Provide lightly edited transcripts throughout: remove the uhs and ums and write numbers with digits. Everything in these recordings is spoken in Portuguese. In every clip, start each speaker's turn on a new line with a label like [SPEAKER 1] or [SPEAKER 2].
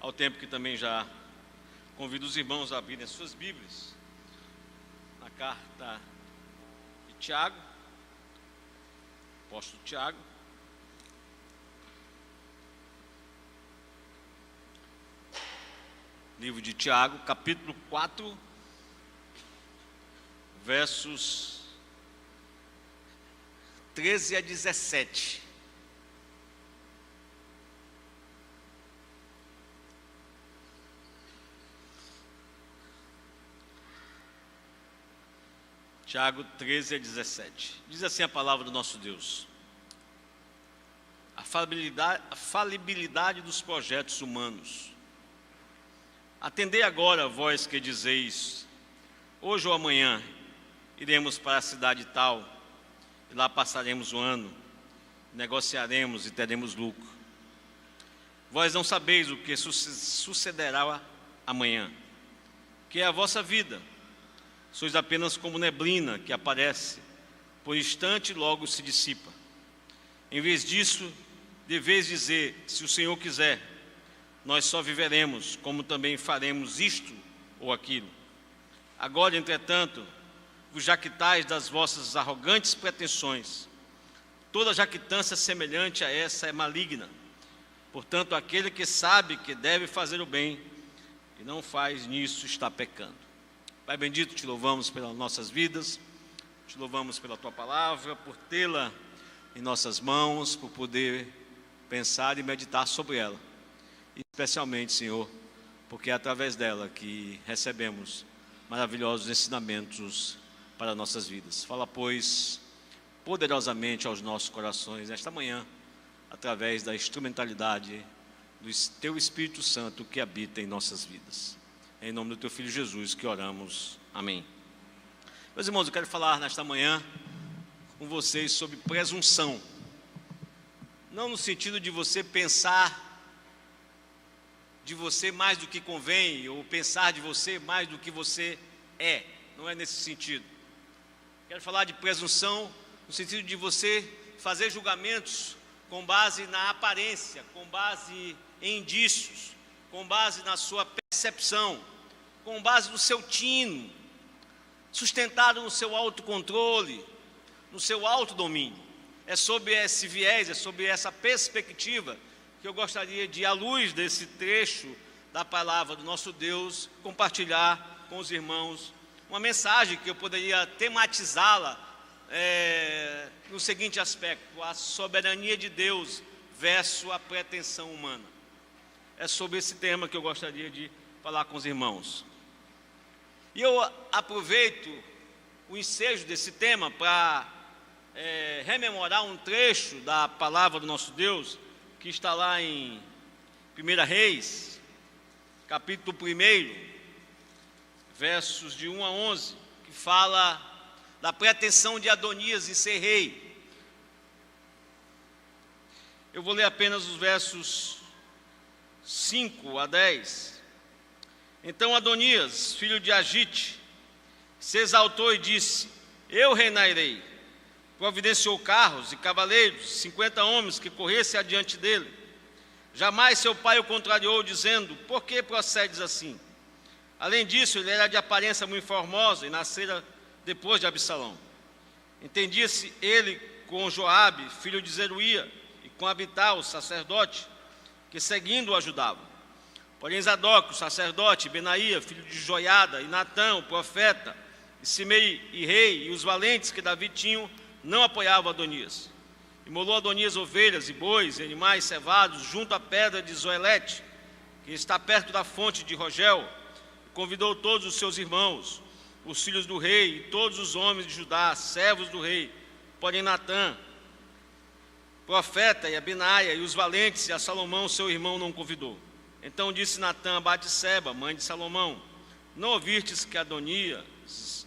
[SPEAKER 1] ao tempo que também já convido os irmãos a abrirem as suas Bíblias na carta de Tiago, apóstolo Tiago. Livro de Tiago, capítulo 4, versos 13 a 17. Tiago 13 a 17. Diz assim a palavra do nosso Deus: a falibilidade dos projetos humanos. Atendei agora, vós que dizeis: hoje ou amanhã iremos para a cidade tal, e lá passaremos o ano, negociaremos e teremos lucro. Vós não sabeis o que sucederá amanhã, que é a vossa vida. Sois apenas como neblina que aparece, por instante logo se dissipa. Em vez disso, deveis dizer: se o Senhor quiser, nós só viveremos, como também faremos isto ou aquilo. Agora, entretanto, vos jactais das vossas arrogantes pretensões. Toda jactância semelhante a essa é maligna. Portanto, aquele que sabe que deve fazer o bem e não faz, nisso está pecando. Pai bendito, te louvamos pelas nossas vidas, te louvamos pela tua palavra, por tê-la em nossas mãos, por poder pensar e meditar sobre ela. E especialmente, Senhor, porque é através dela que recebemos maravilhosos ensinamentos para nossas vidas. Fala, pois, poderosamente aos nossos corações nesta manhã, através da instrumentalidade do teu Espírito Santo que habita em nossas vidas. Em nome do teu Filho Jesus que oramos. Amém. Meus irmãos, eu quero falar nesta manhã com vocês sobre presunção. Não no sentido de você pensar de você mais do que convém, ou pensar de você mais do que você é. Não é nesse sentido. Quero falar de presunção no sentido de você fazer julgamentos com base na aparência, com base em indícios, com base na sua percepção, com base no seu tino, sustentado no seu autocontrole, no seu autodomínio. É sobre esse viés, é sobre essa perspectiva que eu gostaria de, à luz desse trecho da palavra do nosso Deus, compartilhar com os irmãos uma mensagem que eu poderia tematizá-la no seguinte aspecto: a soberania de Deus versus a pretensão humana. É sobre esse tema que eu gostaria de falar com os irmãos. E eu aproveito o ensejo desse tema para rememorar um trecho da palavra do nosso Deus, que está lá em 1 Reis, capítulo 1, versos de 1 a 11, que fala da pretensão de Adonias em ser rei. Eu vou ler apenas os versos 5 a 10. Então Adonias, filho de Agite, se exaltou e disse: eu reinarei. Providenciou carros e cavaleiros, 50 homens que corressem adiante dele. Jamais seu pai o contrariou, dizendo: por que procedes assim? Além disso, ele era de aparência muito formosa e nascera depois de Absalão. Entendia-se ele com Joabe, filho de Zeruia, e com Abital, o sacerdote, que seguindo o ajudava. Porém Zadok, o sacerdote, Benaía, filho de Joiada, e Natã, o profeta, e Simei, e rei, e os valentes que Davi tinham, não apoiavam Adonias. Imolou Adonias ovelhas e bois e animais cevados junto à pedra de Zoelete, que está perto da fonte de Rogel, e convidou todos os seus irmãos, os filhos do rei, e todos os homens de Judá, servos do rei. Porém Natã, profeta, e a Benaia, e os valentes, e a Salomão, seu irmão, não convidou. Então disse Natã a Batseba, mãe de Salomão: não ouvistes que Adonias,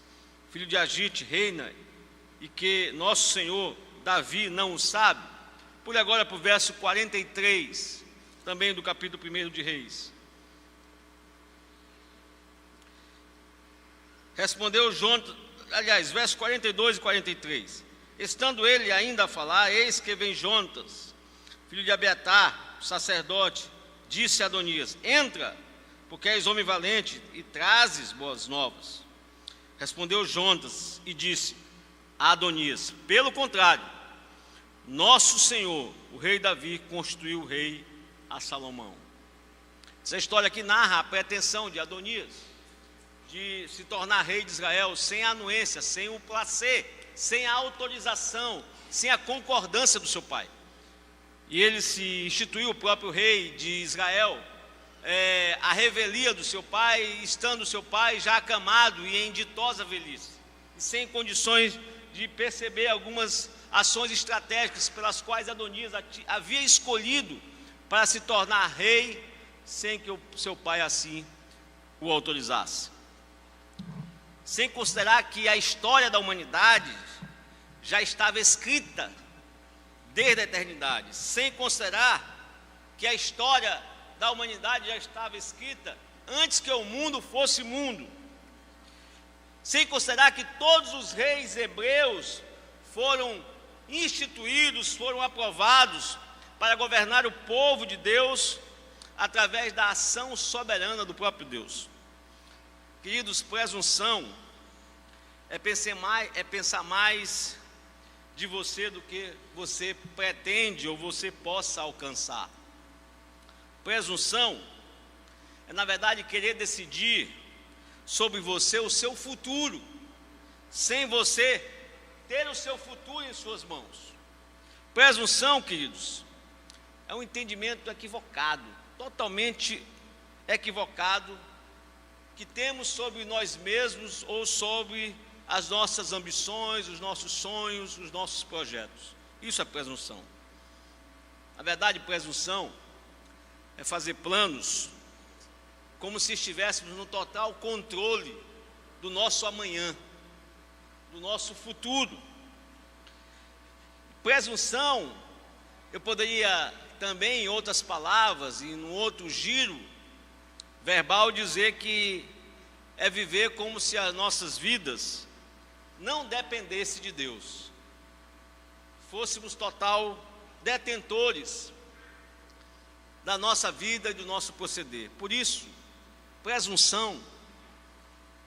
[SPEAKER 1] filho de Agite, reina, e que nosso senhor Davi não o sabe? Pule agora para o verso 43, também do capítulo 1 de Reis. Respondeu Jonatas, verso 42 e 43. Estando ele ainda a falar, eis que vem Jonatas, filho de Abiatar, sacerdote, disse a Adonias: entra, porque és homem valente e trazes boas novas. Respondeu Jonatas e disse a Adonias: pelo contrário, nosso Senhor, o rei Davi, constituiu o rei a Salomão. Essa história aqui narra a pretensão de Adonias de se tornar rei de Israel sem a anuência, sem o placer, sem a autorização, sem a concordância do seu pai. E ele se instituiu o próprio rei de Israel, a revelia do seu pai, estando seu pai já acamado e em ditosa velhice, e sem condições de perceber algumas ações estratégicas pelas quais Adonias havia escolhido para se tornar rei, sem que o seu pai assim o autorizasse. Sem considerar que a história da humanidade já estava escrita desde a eternidade, sem considerar que a história da humanidade já estava escrita antes que o mundo fosse mundo, sem considerar que todos os reis hebreus foram instituídos, foram aprovados para governar o povo de Deus através da ação soberana do próprio Deus. Queridos, presunção é pensar mais de você do que você pretende ou você possa alcançar. Presunção é, na verdade, querer decidir sobre você o seu futuro, sem você ter o seu futuro em suas mãos. Presunção, queridos, é um entendimento equivocado, totalmente equivocado, que temos sobre nós mesmos ou sobre as nossas ambições, os nossos sonhos, os nossos projetos. Isso é presunção. Na verdade, presunção é fazer planos como se estivéssemos no total controle do nosso amanhã, do nosso futuro. Presunção, eu poderia também, em outras palavras, e num outro giro verbal, dizer que é viver como se as nossas vidas não dependesse de Deus, fôssemos total detentores da nossa vida e do nosso proceder. Por isso, presunção,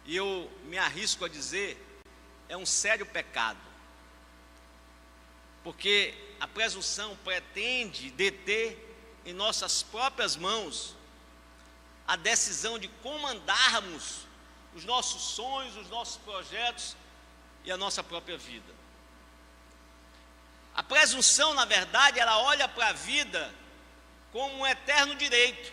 [SPEAKER 1] e eu me arrisco a dizer, é um sério pecado, porque a presunção pretende deter em nossas próprias mãos a decisão de comandarmos os nossos sonhos, os nossos projetos e a nossa própria vida. A presunção, na verdade, ela olha para a vida como um eterno direito,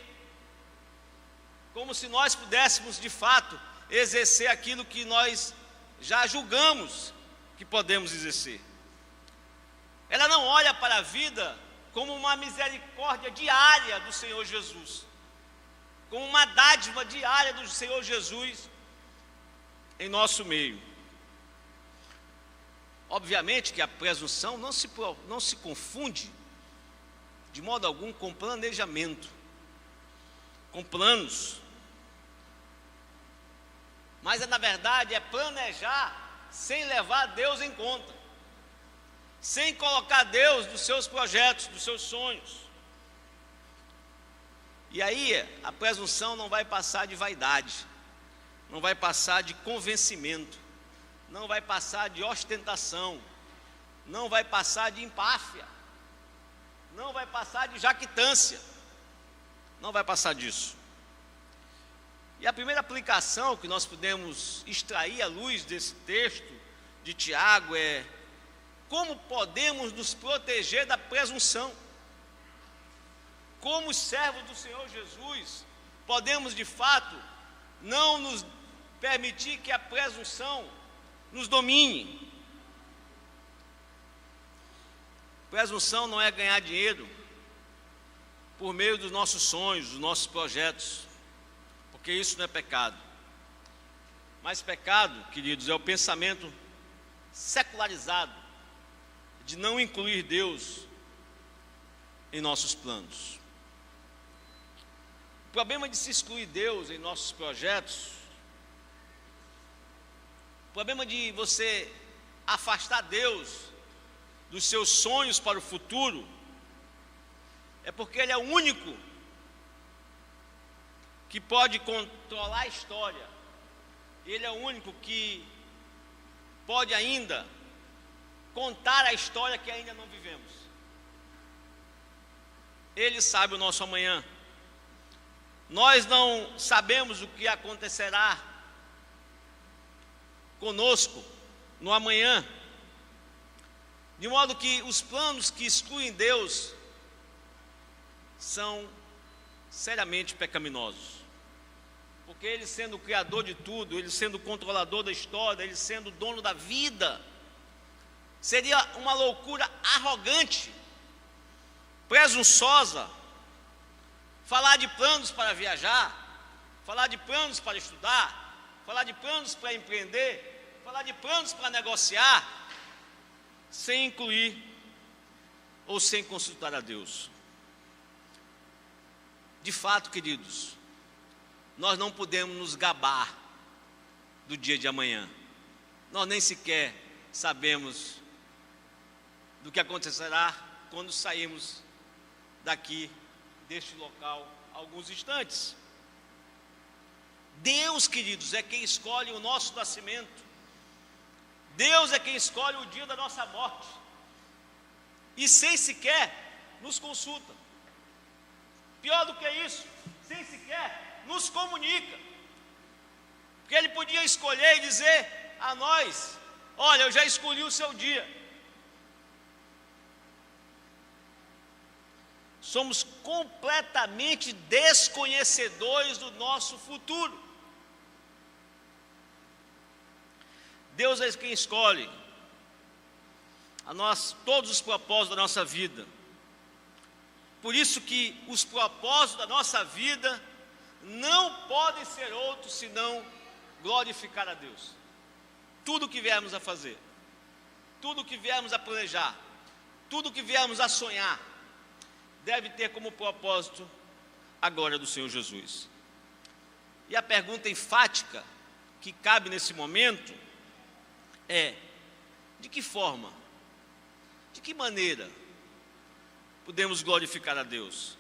[SPEAKER 1] como se nós pudéssemos, de fato, exercer aquilo que nós já julgamos que podemos exercer. Ela não olha para a vida como uma misericórdia diária do Senhor Jesus, como uma dádiva diária do Senhor Jesus em nosso meio. Obviamente que a presunção não se confunde de modo algum com planejamento, com planos, mas na verdade é planejar sem levar Deus em conta, sem colocar Deus nos seus projetos, nos seus sonhos. E aí a presunção não vai passar de vaidade, não vai passar de convencimento, não vai passar de ostentação, não vai passar de empáfia, não vai passar de jactância, não vai passar disso. E a primeira aplicação que nós podemos extrair à luz desse texto de Tiago é: como podemos nos proteger da presunção? Como servos do Senhor Jesus, podemos de fato não nos permitir que a presunção nos domine? Presunção não é ganhar dinheiro por meio dos nossos sonhos, dos nossos projetos, porque isso não é pecado. Mas pecado, queridos, é o pensamento secularizado de não incluir Deus em nossos planos. O problema de se excluir Deus em nossos projetos, o problema de você afastar Deus dos seus sonhos para o futuro, é porque Ele é o único que pode controlar a história. Ele é o único que pode ainda contar a história que ainda não vivemos. Ele sabe o nosso amanhã. Nós não sabemos o que acontecerá conosco no amanhã, de modo que os planos que excluem Deus são seriamente pecaminosos, porque Ele sendo o criador de tudo, Ele sendo o controlador da história, Ele sendo o dono da vida, seria uma loucura arrogante, presunçosa, falar de planos para viajar, falar de planos para estudar, falar de planos para empreender, falar de planos para negociar, sem incluir ou sem consultar a Deus. De fato, queridos, nós não podemos nos gabar do dia de amanhã. Nós nem sequer sabemos do que acontecerá quando sairmos daqui, deste local, alguns instantes. Deus, queridos, é quem escolhe o nosso nascimento. Deus é quem escolhe o dia da nossa morte. E sem sequer nos consulta. Pior do que isso, sem sequer nos comunica. Porque Ele podia escolher e dizer a nós: olha, eu já escolhi o seu dia. Somos completamente desconhecedores do nosso futuro. Deus é quem escolhe todos os propósitos da nossa vida. Por isso que os propósitos da nossa vida não podem ser outros senão glorificar a Deus. Tudo que viermos a fazer, tudo que viermos a planejar, tudo que viermos a sonhar, deve ter como propósito a glória do Senhor Jesus. E a pergunta enfática que cabe nesse momento é: de que forma, de que maneira podemos glorificar a Deus?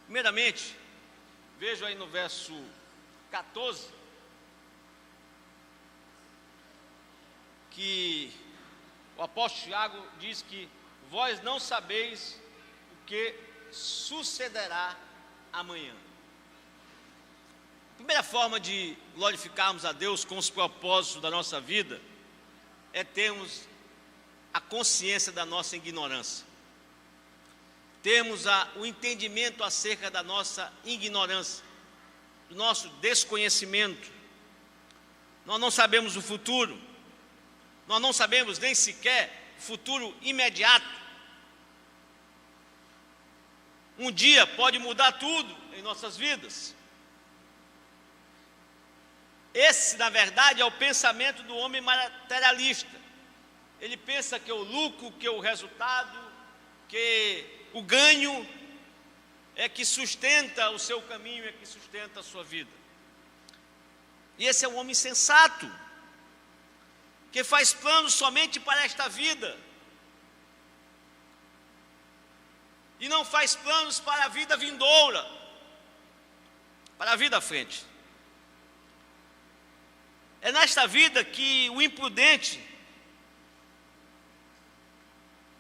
[SPEAKER 1] Primeiramente, vejo aí no verso 14, que o apóstolo Tiago diz que vós não sabeis o que sucederá amanhã. A primeira forma de glorificarmos a Deus com os propósitos da nossa vida é termos a consciência da nossa ignorância. Termos o entendimento acerca da nossa ignorância, do nosso desconhecimento. Nós não sabemos o futuro, nós não sabemos nem sequer o futuro imediato. Um dia pode mudar tudo em nossas vidas. Esse, na verdade, é o pensamento do homem materialista. Ele pensa que o lucro, que o resultado, que o ganho é que sustenta o seu caminho, é que sustenta a sua vida. E esse é o homem sensato, que faz planos somente para esta vida e não faz planos para a vida vindoura, para a vida à frente. É nesta vida que o imprudente,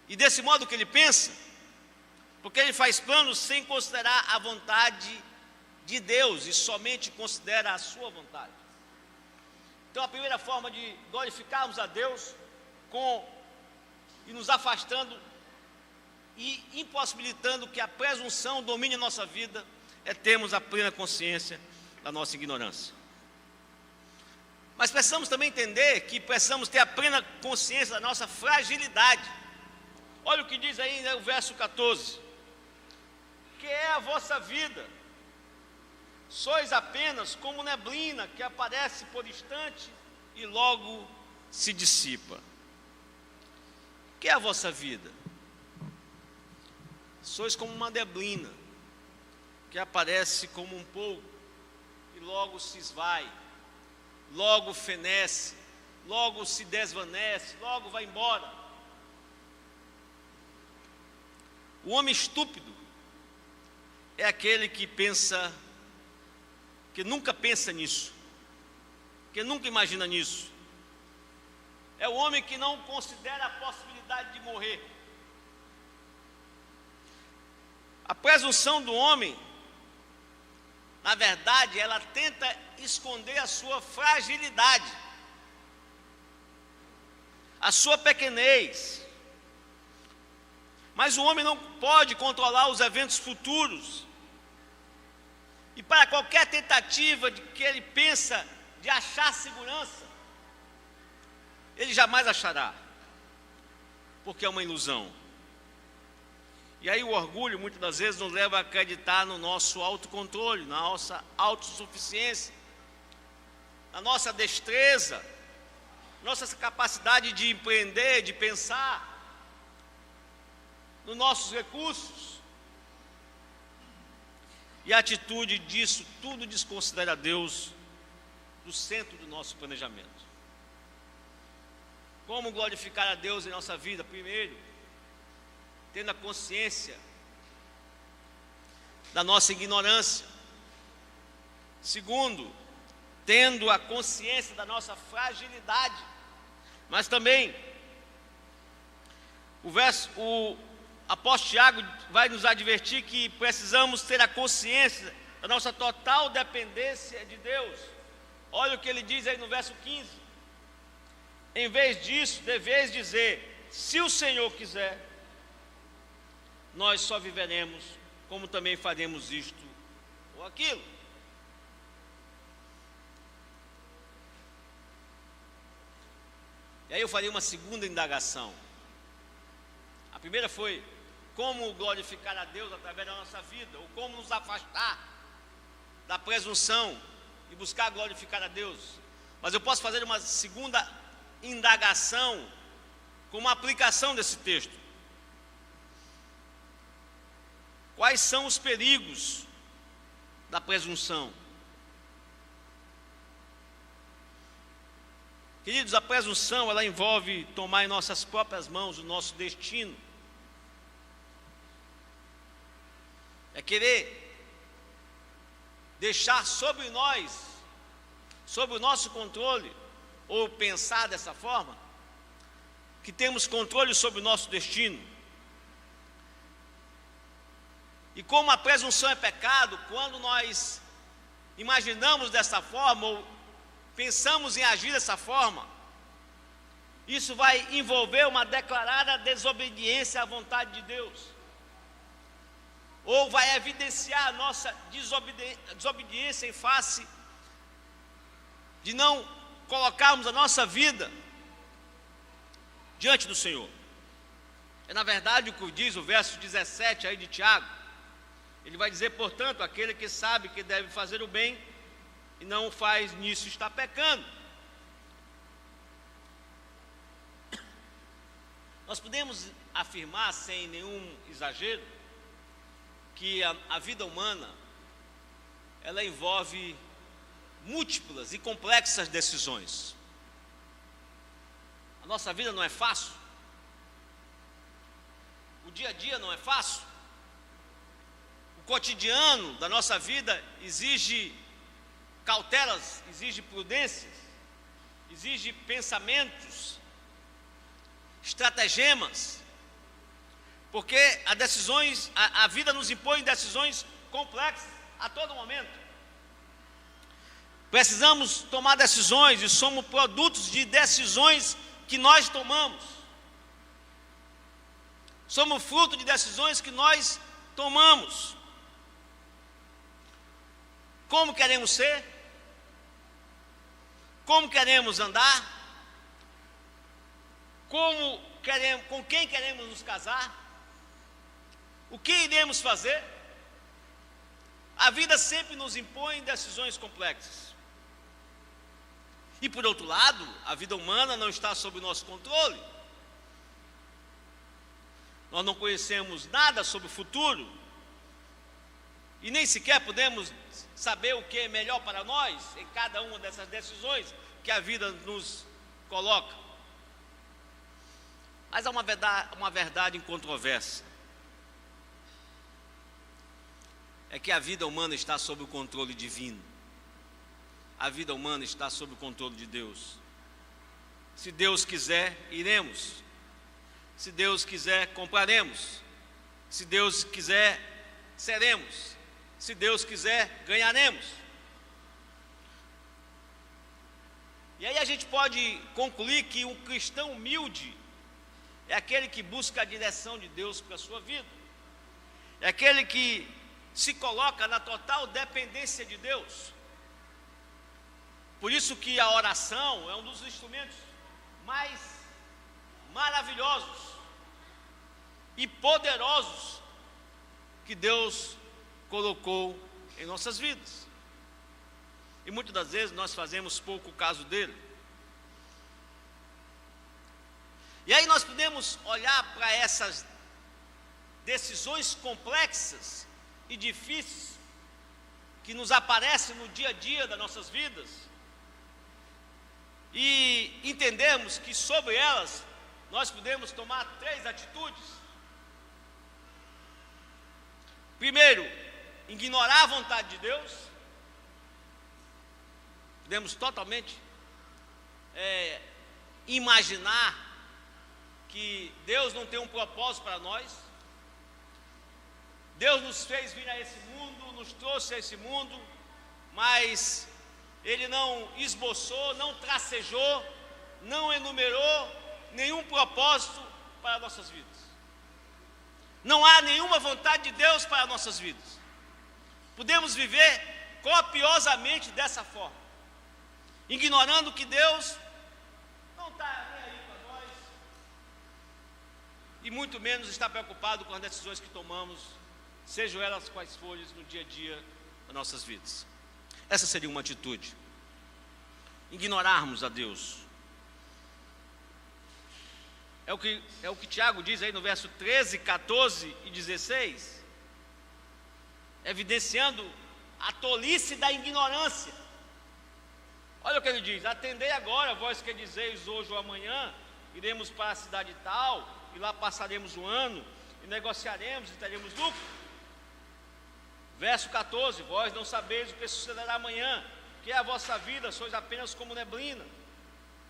[SPEAKER 1] e desse modo que ele pensa, porque ele faz planos sem considerar a vontade de Deus e somente considera a sua vontade. Então a primeira forma de glorificarmos a Deus e nos afastando e impossibilitando que a presunção domine a nossa vida é termos a plena consciência da nossa ignorância. Mas precisamos também entender que precisamos ter a plena consciência da nossa fragilidade. Olha o que diz aí, né, o verso 14. Que é a vossa vida? Sois apenas como neblina que aparece por instante e logo se dissipa. Que é a vossa vida? Sois como uma neblina que aparece como um pouco e logo se esvai, logo fenece, logo se desvanece, logo vai embora. O homem estúpido é aquele que nunca pensa nisso, que nunca imagina nisso. É o homem que não considera a possibilidade de morrer. A presunção do homem, na verdade, ela tenta esconder a sua fragilidade, a sua pequenez. Mas o homem não pode controlar os eventos futuros. E para qualquer tentativa de que ele pensa de achar segurança, ele jamais achará, porque é uma ilusão. E aí o orgulho muitas das vezes nos leva a acreditar no nosso autocontrole, na nossa autossuficiência, na nossa destreza, nossa capacidade de empreender, de pensar, nos nossos recursos. E a atitude disso tudo desconsidera Deus do centro do nosso planejamento. Como glorificar a Deus em nossa vida? Primeiro, tendo a consciência da nossa ignorância. Segundo, tendo a consciência da nossa fragilidade. Mas também, o apóstolo Tiago vai nos advertir que precisamos ter a consciência da nossa total dependência de Deus. Olha o que ele diz aí no verso 15. Em vez disso, deveis dizer: se o Senhor quiser, nós só viveremos, como também faremos isto ou aquilo. E aí eu farei uma segunda indagação. A primeira foi: como glorificar a Deus através da nossa vida, ou como nos afastar da presunção e buscar glorificar a Deus. Mas eu posso fazer uma segunda indagação com uma aplicação desse texto. Quais são os perigos da presunção? Queridos, a presunção, ela envolve tomar em nossas próprias mãos o nosso destino. É querer deixar sobre nós, sobre o nosso controle, ou pensar dessa forma, que temos controle sobre o nosso destino. E como a presunção é pecado, quando nós imaginamos dessa forma, ou pensamos em agir dessa forma, isso vai envolver uma declarada desobediência à vontade de Deus, ou vai evidenciar a nossa desobediência em face de não colocarmos a nossa vida diante do Senhor. É na verdade o que diz o verso 17 aí de Tiago. Ele vai dizer: portanto, aquele que sabe que deve fazer o bem e não faz, nisso está pecando. Nós podemos afirmar, sem nenhum exagero, que a vida humana, ela envolve múltiplas e complexas decisões. A nossa vida não é fácil. O dia a dia não é fácil. O cotidiano da nossa vida exige cautelas, exige prudências, exige pensamentos, estratagemas, porque a vida nos impõe decisões complexas a todo momento. Precisamos tomar decisões e somos produtos de decisões que nós tomamos. Somos fruto de decisões que nós tomamos. Como queremos ser? Como queremos andar? Com quem queremos nos casar? O que iremos fazer? A vida sempre nos impõe decisões complexas. E por outro lado, a vida humana não está sob o nosso controle. Nós não conhecemos nada sobre o futuro. E nem sequer podemos saber o que é melhor para nós em cada uma dessas decisões que a vida nos coloca. Mas há uma verdade incontroversa. é que a vida humana está sob o controle divino. A vida humana está sob o controle de Deus. Se Deus quiser, iremos. Se Deus quiser, compraremos. Se Deus quiser, seremos. Se Deus quiser, ganharemos. E aí a gente pode concluir que um cristão humilde é aquele que busca a direção de Deus para a sua vida. É aquele que se coloca na total dependência de Deus. Por isso que a oração é um dos instrumentos mais maravilhosos e poderosos que Deus colocou em nossas vidas. E muitas das vezes nós fazemos pouco caso dele. E aí nós podemos olhar para essas decisões complexas e difíceis que nos aparecem no dia a dia das nossas vidas e entendermos que sobre elas nós podemos tomar 3 atitudes. Primeiro, ignorar a vontade de Deus. Podemos totalmente imaginar que Deus não tem um propósito para nós. Deus nos fez vir a esse mundo, nos trouxe a esse mundo, mas Ele não esboçou, não tracejou, não enumerou nenhum propósito para nossas vidas. Não há nenhuma vontade de Deus para nossas vidas. Podemos viver copiosamente dessa forma, ignorando que Deus não está nem aí para nós e muito menos está preocupado com as decisões que tomamos, sejam elas quais forem no dia a dia das nossas vidas. Essa seria uma atitude. Ignorarmos a Deus. É o que Tiago diz aí no verso 13, 14 e 16, evidenciando a tolice da ignorância. Olha o que ele diz: atendei agora, vós que dizeis hoje ou amanhã, iremos para a cidade tal, e lá passaremos o ano, e negociaremos e teremos lucro. Verso 14: vós não sabeis o que sucederá amanhã, que é a vossa vida, sois apenas como neblina,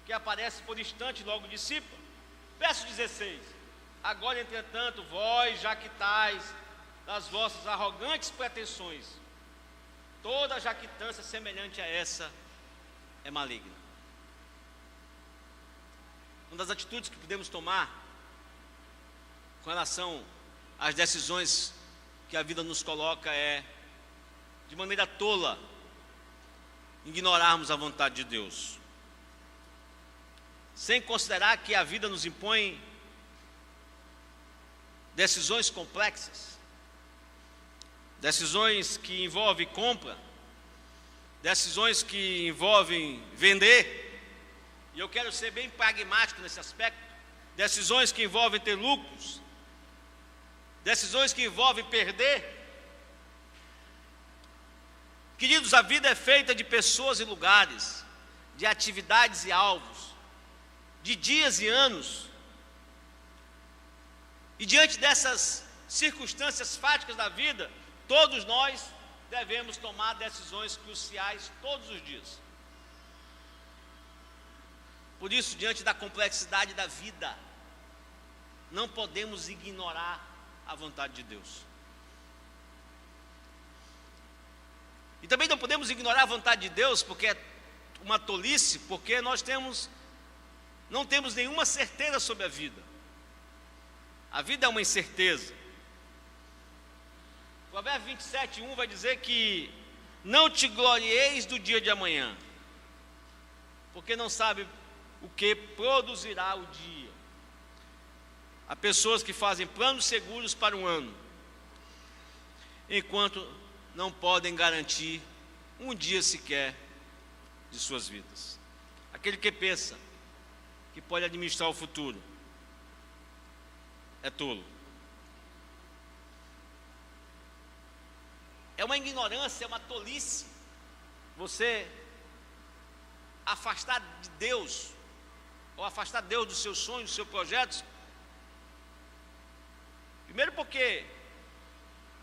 [SPEAKER 1] que aparece por instante e logo dissipa. Verso 16: agora, entretanto, vós jactais das vossas arrogantes pretensões. Toda jactância semelhante a essa é maligna. Uma das atitudes que podemos tomar com relação às decisões que a vida nos coloca é, de maneira tola, ignorarmos a vontade de Deus, sem considerar que a vida nos impõe decisões complexas, decisões que envolvem compra, decisões que envolvem vender, e eu quero ser bem pragmático nesse aspecto, decisões que envolvem ter lucros, decisões que envolvem perder. Queridos, a vida é feita de pessoas e lugares, de atividades e alvos, de dias e anos. E diante dessas circunstâncias fáticas da vida, todos nós devemos tomar decisões cruciais todos os dias. Por isso, diante da complexidade da vida, não podemos ignorar a vontade de Deus. E também não podemos ignorar a vontade de Deus, porque é uma tolice, porque nós não temos nenhuma certeza sobre a vida. A vida é uma incerteza. O Provérbios 27:1 vai dizer que não te glorieis do dia de amanhã, porque não sabe o que produzirá o dia. Há pessoas que fazem planos seguros para um ano, enquanto não podem garantir um dia sequer de suas vidas. Aquele que pensa que pode administrar o futuro é tolo. É uma ignorância, é uma tolice você afastar de Deus, ou afastar Deus dos seus sonhos, dos seus projetos. Primeiro porque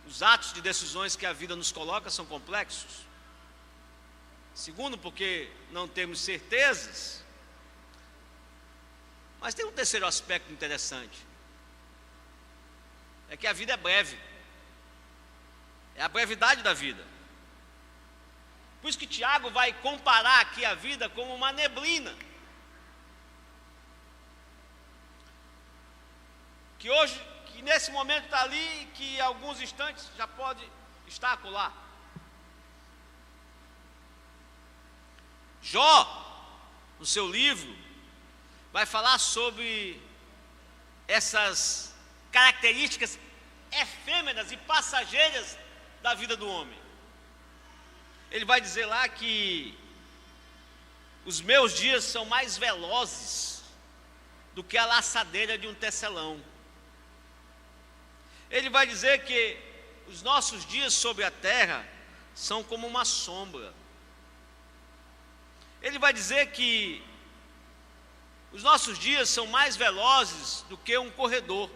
[SPEAKER 1] os atos de decisões que a vida nos coloca são complexos. Segundo, porque não temos certezas. Mas tem um terceiro aspecto interessante. É que a vida é breve. É a brevidade da vida. Por isso que Tiago vai comparar aqui a vida como uma neblina. Que hoje, que nesse momento está ali, que em alguns instantes já pode estar acolá. Jó, no seu livro, vai falar sobre essas características efêmeras e passageiras da vida do homem. Ele vai dizer lá que os meus dias são mais velozes do que a laçadeira de um tecelão. Ele vai dizer que os nossos dias sobre a terra são como uma sombra. Ele vai dizer que os nossos dias são mais velozes do que um corredor.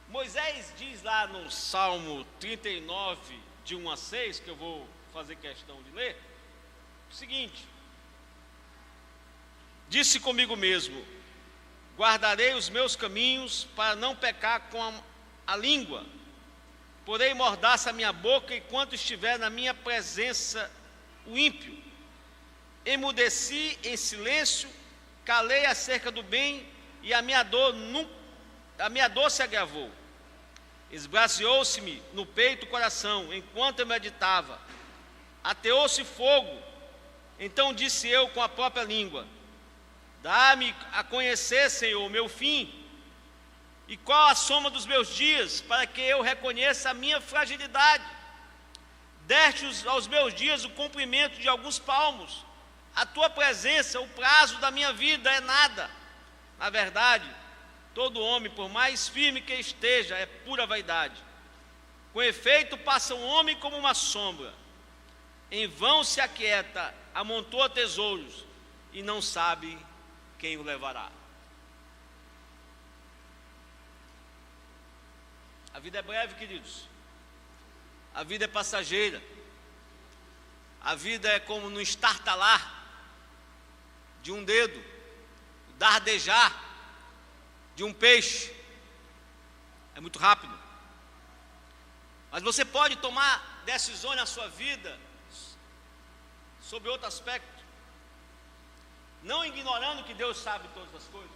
[SPEAKER 1] Moisés diz lá no Salmo 39, de 1 a 6, que eu vou fazer questão de ler, o seguinte: disse comigo mesmo, guardarei os meus caminhos para não pecar com a língua, porém mordaça a minha boca enquanto estiver na minha presença o ímpio. Emudeci em silêncio, calei acerca do bem, e a minha dor se agravou. Esbraseou-se-me no peito o coração, enquanto eu meditava. Ateou-se fogo. Então disse eu com a própria língua: dá-me a conhecer, Senhor, o meu fim, e qual a soma dos meus dias, para que eu reconheça a minha fragilidade. Deste aos meus dias o comprimento de alguns palmos. A tua presença, o prazo da minha vida é nada. Na verdade, todo homem, por mais firme que esteja, é pura vaidade. Com efeito, passa um homem como uma sombra. Em vão se aquieta, amontoa tesouros, e não sabe quem o levará. A vida é breve, queridos. A vida é passageira. A vida é como no estartalar de um dedo, o dardejar de um peixe. É muito rápido. Mas você pode tomar decisões na sua vida sobre outro aspecto, não ignorando que Deus sabe todas as coisas,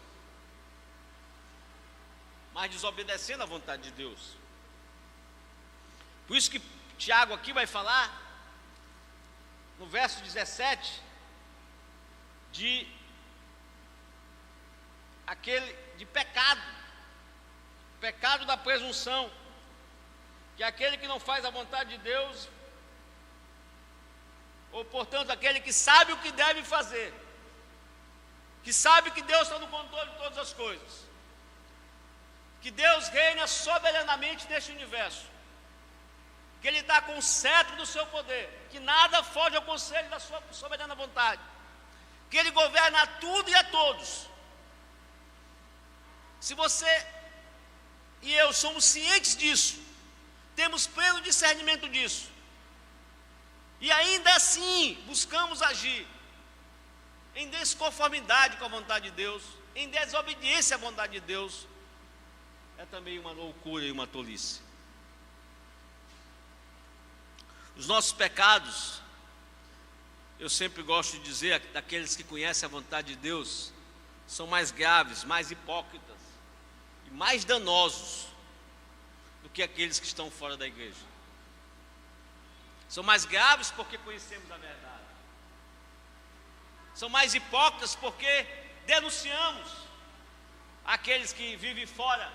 [SPEAKER 1] mas desobedecendo à vontade de Deus. Por isso que Tiago aqui vai falar, no verso 17, de pecado da presunção, que é aquele que não faz a vontade de Deus, ou portanto aquele que sabe o que deve fazer, que sabe que Deus está no controle de todas as coisas, que Deus reina soberanamente neste universo, que Ele está com o cetro do seu poder, que nada foge ao conselho da sua soberana vontade, que Ele governa a tudo e a todos. Se você e eu somos cientes disso, temos pleno discernimento disso, e ainda assim buscamos agir em desconformidade com a vontade de Deus, em desobediência à vontade de Deus, é também uma loucura e uma tolice. Os nossos pecados, eu sempre gosto de dizer, daqueles que conhecem a vontade de Deus, são mais graves, mais hipócritas e mais danosos do que aqueles que estão fora da igreja. São mais graves porque conhecemos a verdade. São mais hipócritas porque denunciamos aqueles que vivem fora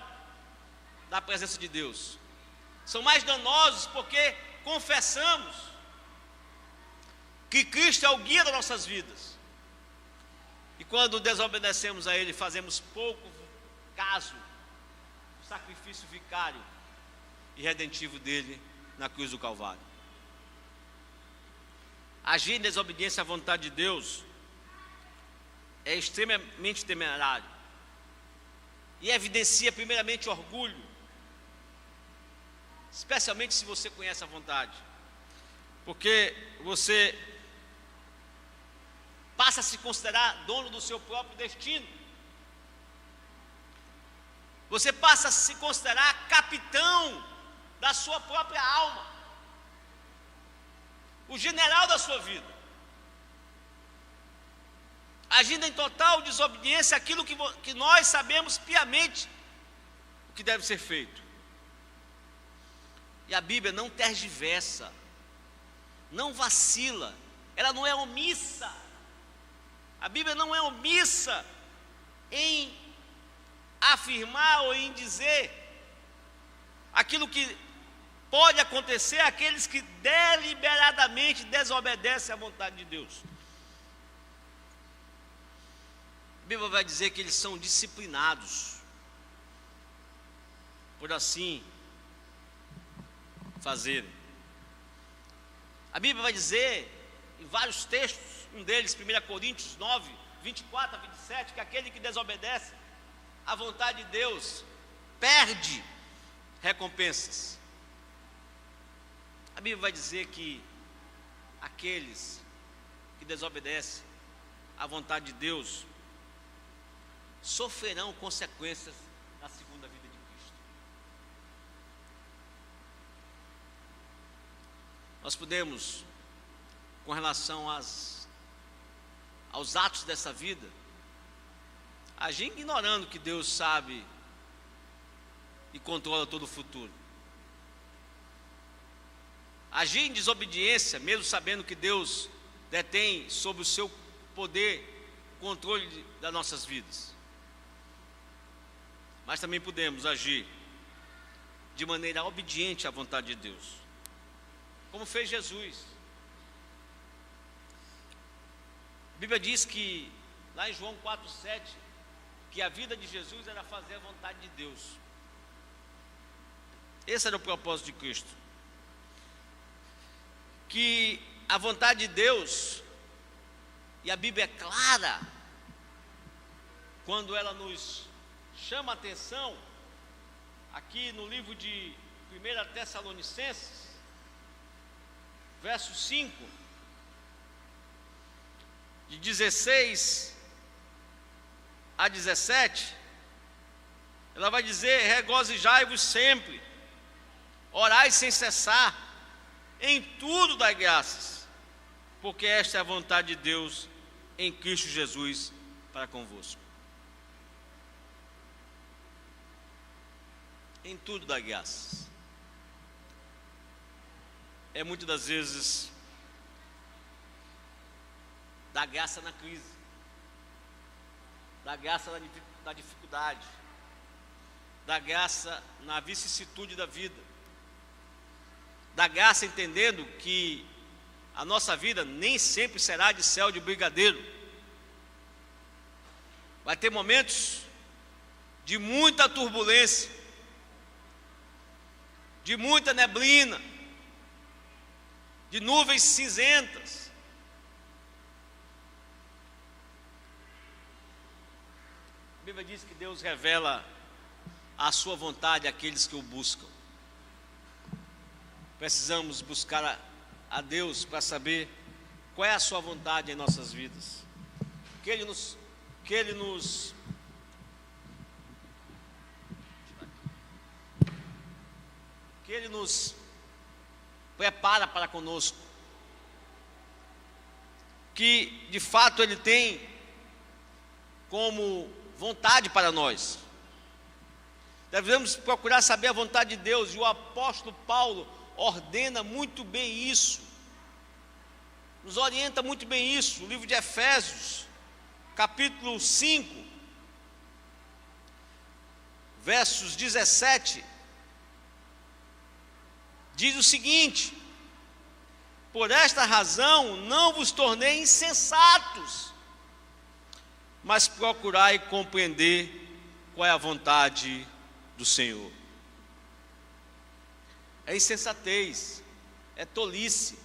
[SPEAKER 1] da presença de Deus. São mais danosos porque confessamos que Cristo é o guia das nossas vidas. E quando desobedecemos a Ele, fazemos pouco caso do sacrifício vicário e redentivo dele na cruz do Calvário. Agir em desobediência à vontade de Deus é extremamente temerário e evidencia primeiramente orgulho, especialmente se você conhece a vontade, porque você passa a se considerar dono do seu próprio destino, você passa a se considerar capitão da sua própria alma, o general da sua vida, agindo em total desobediência àquilo que nós sabemos piamente o que deve ser feito. E a Bíblia não tergiversa, não vacila, ela não é omissa. A Bíblia não é omissa em afirmar ou em dizer aquilo que pode acontecer àqueles que deliberadamente desobedecem à vontade de Deus. A Bíblia vai dizer que eles são disciplinados por assim fazerem. A Bíblia vai dizer em vários textos, um deles, 1 Coríntios 9, 24 a 27, que aquele que desobedece à vontade de Deus perde recompensas. A Bíblia vai dizer que aqueles que desobedecem à vontade de Deus sofrerão consequências na segunda vida de Cristo. Nós podemos, com relação aos atos dessa vida, agir ignorando que Deus sabe e controla todo o futuro. Agir em desobediência, mesmo sabendo que Deus detém sob o seu poder o controle das nossas vidas. Mas também podemos agir de maneira obediente à vontade de Deus, como fez Jesus. A Bíblia diz que, lá em João 4,7, que a vida de Jesus era fazer a vontade de Deus. Esse era o propósito de Cristo. Que a vontade de Deus, e a Bíblia é clara, quando ela nos chama a atenção, aqui no livro de 1 Tessalonicenses, verso 5, de 16 a 17, ela vai dizer: regozijai-vos sempre, orai sem cessar, em tudo dai graças, porque esta é a vontade de Deus em Cristo Jesus para convosco. Em tudo dai graças. É muitas das vezes dar graça na crise, dar graça na dificuldade, dar graça na vicissitude da vida, dar graça entendendo que a nossa vida nem sempre será de céu de brigadeiro. Vai ter momentos de muita turbulência, de muita neblina, de nuvens cinzentas. A Bíblia diz que Deus revela a sua vontade àqueles que o buscam. Precisamos buscar a Deus para saber qual é a sua vontade em nossas vidas. Que Ele nos prepara para conosco, que de fato Ele tem como vontade para nós. Devemos procurar saber a vontade de Deus, e o apóstolo Paulo ordena muito bem isso, nos orienta muito bem isso. O livro de Efésios, capítulo 5, versos 17, diz o seguinte: por esta razão não vos tornei insensatos, mas procurai compreender qual é a vontade do Senhor. É insensatez, é tolice,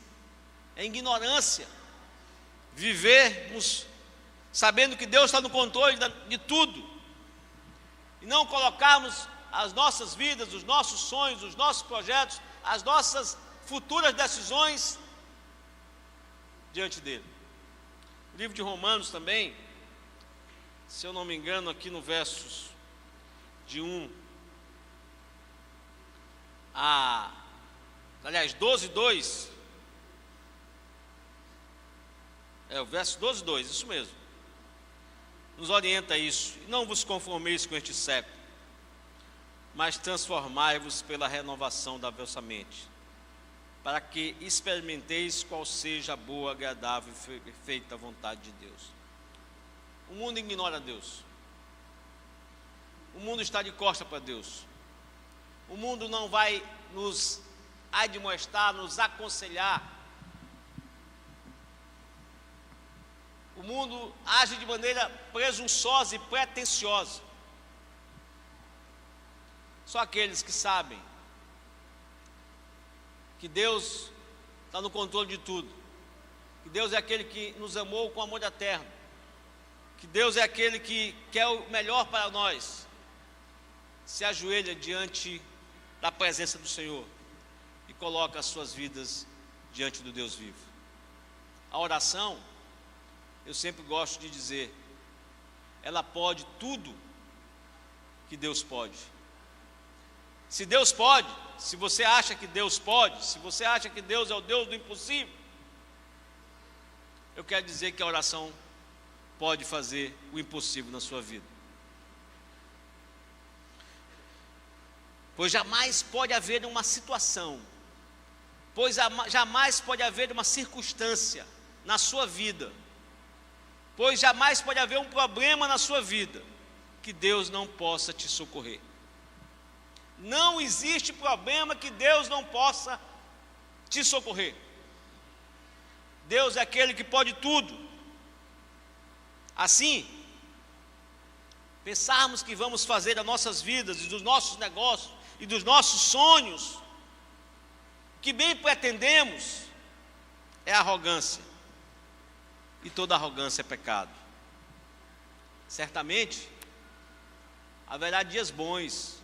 [SPEAKER 1] é ignorância vivermos sabendo que Deus está no controle de tudo, e não colocarmos as nossas vidas, os nossos sonhos, os nossos projetos, as nossas futuras decisões diante dele. O livro de Romanos também, se eu não me engano, aqui no versos de 1 a, 12:2, o verso 12:2, isso mesmo, nos orienta a isso. Não vos conformeis com este século, mas transformai-vos pela renovação da vossa mente, para que experimenteis qual seja a boa, agradável e perfeita vontade de Deus. O mundo ignora Deus. O mundo está de costa para Deus. O mundo não vai nos admoestar, nos aconselhar. O mundo age de maneira presunçosa e pretensiosa. Só aqueles que sabem que Deus está no controle de tudo, que Deus é aquele que nos amou com amor eterno, que Deus é aquele que quer o melhor para nós, se ajoelha diante da presença do Senhor e coloca as suas vidas diante do Deus vivo. A oração, eu sempre gosto de dizer, ela pode tudo que Deus pode. Se Deus pode, se você acha que Deus pode, se você acha que Deus é o Deus do impossível, eu quero dizer que a oração pode fazer o impossível na sua vida. Pois jamais pode haver uma situação, pois jamais pode haver uma circunstância na sua vida, pois jamais pode haver um problema na sua vida que Deus não possa te socorrer. Não existe problema que Deus não possa te socorrer. Deus é aquele que pode tudo. Assim, pensarmos que vamos fazer das nossas vidas e dos nossos negócios e dos nossos sonhos, que bem pretendemos, é arrogância. E toda arrogância é pecado. Certamente, haverá dias bons,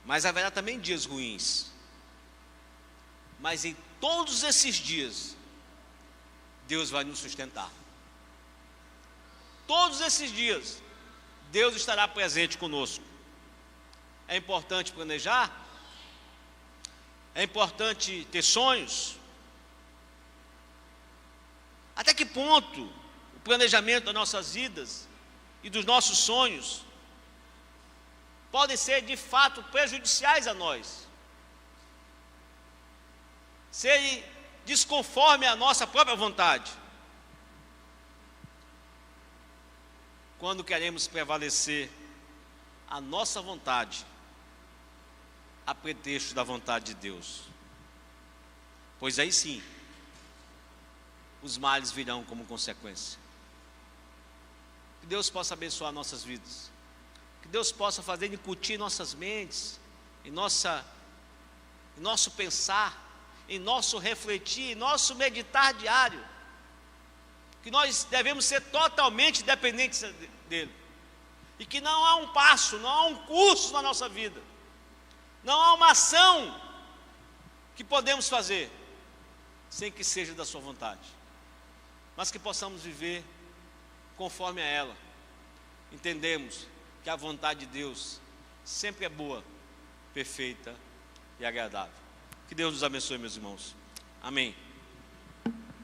[SPEAKER 1] mas haverá também dias ruins. Mas em todos esses dias, Deus vai nos sustentar. Todos esses dias, Deus estará presente conosco. É importante planejar, é importante ter sonhos. Até que ponto o planejamento das nossas vidas e dos nossos sonhos podem ser de fato prejudiciais a nós, serem desconforme a nossa própria vontade, quando queremos prevalecer a nossa vontade a pretexto da vontade de Deus. Pois aí sim, os males virão como consequência. Que Deus possa abençoar nossas vidas, que Deus possa fazer incutir em nossas mentes, em nosso pensar, em nosso refletir, em nosso meditar diário, que nós devemos ser totalmente dependentes dele, e que não há um passo, não há um curso na nossa vida, não há uma ação que podemos fazer sem que seja da sua vontade, mas que possamos viver conforme a ela. Entendemos que a vontade de Deus sempre é boa, perfeita e agradável. Que Deus nos abençoe, meus irmãos. Amém.